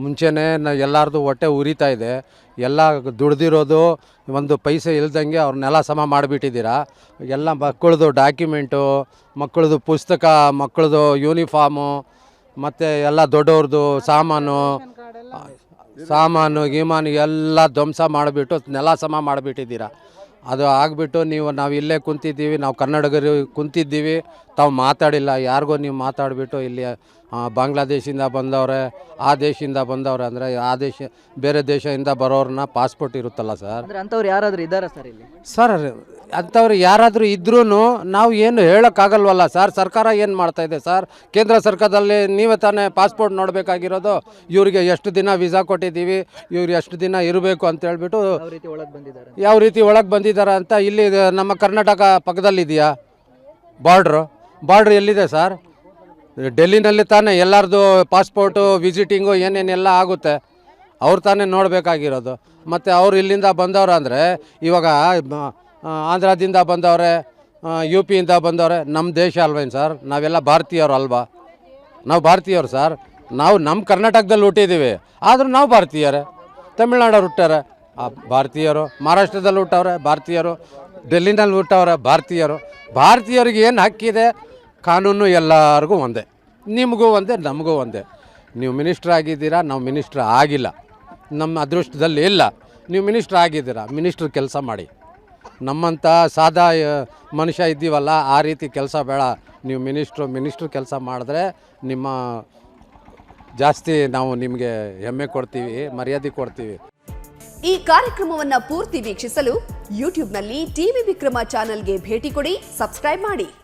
ಮುಂಚೆನೇ ಎಲ್ಲರದು ಹೊಟ್ಟೆ ಉರಿತಾ ಇದೆ. ಎಲ್ಲ ದುಡ್ದಿರೋದು ಒಂದು ಪೈಸೆ ಇಲ್ದಂಗೆ ಅವ್ರನ್ನೆಲ್ಲ ಸಮ ಮಾಡಿಬಿಟ್ಟಿದ್ದೀರಾ. ಎಲ್ಲ ಮಕ್ಕಳದು ಡಾಕ್ಯುಮೆಂಟು, ಮಕ್ಕಳದು ಪುಸ್ತಕ, ಮಕ್ಕಳದು ಯೂನಿಫಾರ್ಮು, ಮತ್ತು ಎಲ್ಲ ದೊಡ್ಡವ್ರದ್ದು ಸಾಮಾನು ಗೀಮಾನು ಎಲ್ಲ ಧ್ವಂಸ ಮಾಡಿಬಿಟ್ಟು ನೆಲ ಸಮ ಮಾಡಿಬಿಟ್ಟಿದ್ದೀರಾ. ಅದು ಆಗಿಬಿಟ್ಟು ನಾವು ಇಲ್ಲೇ ಕುಂತಿದ್ದೀವಿ, ನಾವು ಕನ್ನಡಿಗರು ಕುಂತಿದ್ದೀವಿ, ತಾವು ಮಾತಾಡಿಲ್ಲ. ಯಾರಿಗೋ ನೀವು ಮಾತಾಡಿಬಿಟ್ಟು ಇಲ್ಲಿ ಬಾಂಗ್ಲಾದೇಶದಿಂದ ಬಂದವ್ರೆ, ಆ ದೇಶದಿಂದ ಬಂದವ್ರೆ ಅಂದರೆ ಬೇರೆ ದೇಶದಿಂದ ಬರೋರನ್ನ ಪಾಸ್ಪೋರ್ಟ್ ಇರುತ್ತಲ್ಲ ಸರ್. ಅಂಥವ್ರು ಯಾರಾದರೂ ಇದ್ದಾರಾ ಸರ್ ಇಲ್ಲಿ? ಸರ್ ಅಂಥವ್ರು ಯಾರಾದರೂ ಇದ್ರೂ ನಾವು ಏನು ಹೇಳೋಕ್ಕಾಗಲ್ವಲ್ಲ ಸರ್. ಸರ್ಕಾರ ಏನು ಮಾಡ್ತಾಯಿದೆ ಸರ್? ಕೇಂದ್ರ ಸರ್ಕಾರದಲ್ಲಿ ನೀವೇ ತಾನೇ ಪಾಸ್ಪೋರ್ಟ್ ನೋಡಬೇಕಾಗಿರೋದು. ಇವರಿಗೆ ಎಷ್ಟು ದಿನ ವೀಸಾ ಕೊಟ್ಟಿದ್ದೀವಿ, ಇವ್ರು ಎಷ್ಟು ದಿನ ಇರಬೇಕು ಅಂತ ಹೇಳ್ಬಿಟ್ಟು ಯಾವ ರೀತಿ ಒಳಗೆ ಬಂದಿದ್ದಾರೆ ಅಂತ. ಇಲ್ಲಿ ನಮ್ಮ ಕರ್ನಾಟಕ ಪಕ್ಕದಲ್ಲಿದೆಯಾ ಬಾರ್ಡ್ರ್ ಎಲ್ಲಿದೆ ಸರ್? ಡೆಲ್ಲಿನಲ್ಲಿ ತಾನೇ ಎಲ್ಲರದು ಪಾಸ್ಪೋರ್ಟು ವಿಸಿಟಿಂಗು ಏನೇನೆಲ್ಲ ಆಗುತ್ತೆ, ಅವ್ರು ತಾನೇ ನೋಡಬೇಕಾಗಿರೋದು. ಮತ್ತು ಅವ್ರು ಇಲ್ಲಿಂದ ಬಂದವ್ರು ಅಂದರೆ ಇವಾಗ ಆಂಧ್ರದಿಂದ ಬಂದವ್ರೆ, ಯು ಪಿಯಿಂದ ಬಂದವ್ರೆ. ನಮ್ಮ ದೇಶ ಅಲ್ವೇನು ಸರ್? ನಾವೆಲ್ಲ ಭಾರತೀಯರು ಅಲ್ವಾ? ನಾವು ಭಾರತೀಯರು ಸರ್. ನಾವು ನಮ್ಮ ಕರ್ನಾಟಕದಲ್ಲಿ ಹುಟ್ಟಿದ್ದೀವಿ, ಆದರೂ ನಾವು ಭಾರತೀಯರೇ. ತಮಿಳ್ನಾಡವ್ರು ಹುಟ್ಟಾರೆ ಭಾರತೀಯರು, ಮಹಾರಾಷ್ಟ್ರದಲ್ಲಿ ಹುಟ್ಟವ್ರೆ ಭಾರತೀಯರು, ಡೆಲ್ಲಿನಲ್ಲಿ ಹುಟ್ಟವ್ರೆ ಭಾರತೀಯರಿಗೆ ಏನು ಹಕ್ಕಿದೆ? ಕಾನೂನು ಎಲ್ಲರಿಗೂ ಒಂದೇ, ನಿಮಗೂ ಒಂದೇ ನಮಗೂ ಒಂದೇ. ನೀವು ಮಿನಿಸ್ಟ್ರ್ ಆಗಿದ್ದೀರಾ, ನಾವು ಮಿನಿಸ್ಟ್ರ್ ಆಗಿಲ್ಲ, ನಮ್ಮ ಅದೃಷ್ಟದಲ್ಲಿ ಇಲ್ಲ. ನೀವು ಮಿನಿಸ್ಟ್ರ್ ಆಗಿದ್ದೀರಾ, ಮಿನಿಸ್ಟ್ರ್ ಕೆಲಸ ಮಾಡಿ. ನಮ್ಮಂಥ ಸಾದಾ ಮನುಷ್ಯ ಇದ್ದೀವಲ್ಲ, ಆ ರೀತಿ ಕೆಲಸ ಬೇಡ. ನೀವು ಮಿನಿಸ್ಟ್ರು ಕೆಲಸ ಮಾಡಿದ್ರೆ ನಿಮ್ಮ ಜಾಸ್ತಿ ನಾವು ನಿಮಗೆ ಹೆಮ್ಮೆ ಕೊಡ್ತೀವಿ, ಮರ್ಯಾದೆ ಕೊಡ್ತೀವಿ. ಈ ಕಾರ್ಯಕ್ರಮವನ್ನು ಪೂರ್ತಿ ವೀಕ್ಷಿಸಲು ಯೂಟ್ಯೂಬ್ನಲ್ಲಿ ಟಿವಿ ವಿಕ್ರಮ ಚಾನೆಲ್ಗೆ ಭೇಟಿ ಕೊಡಿ, ಸಬ್ಸ್ಕ್ರೈಬ್ ಮಾಡಿ.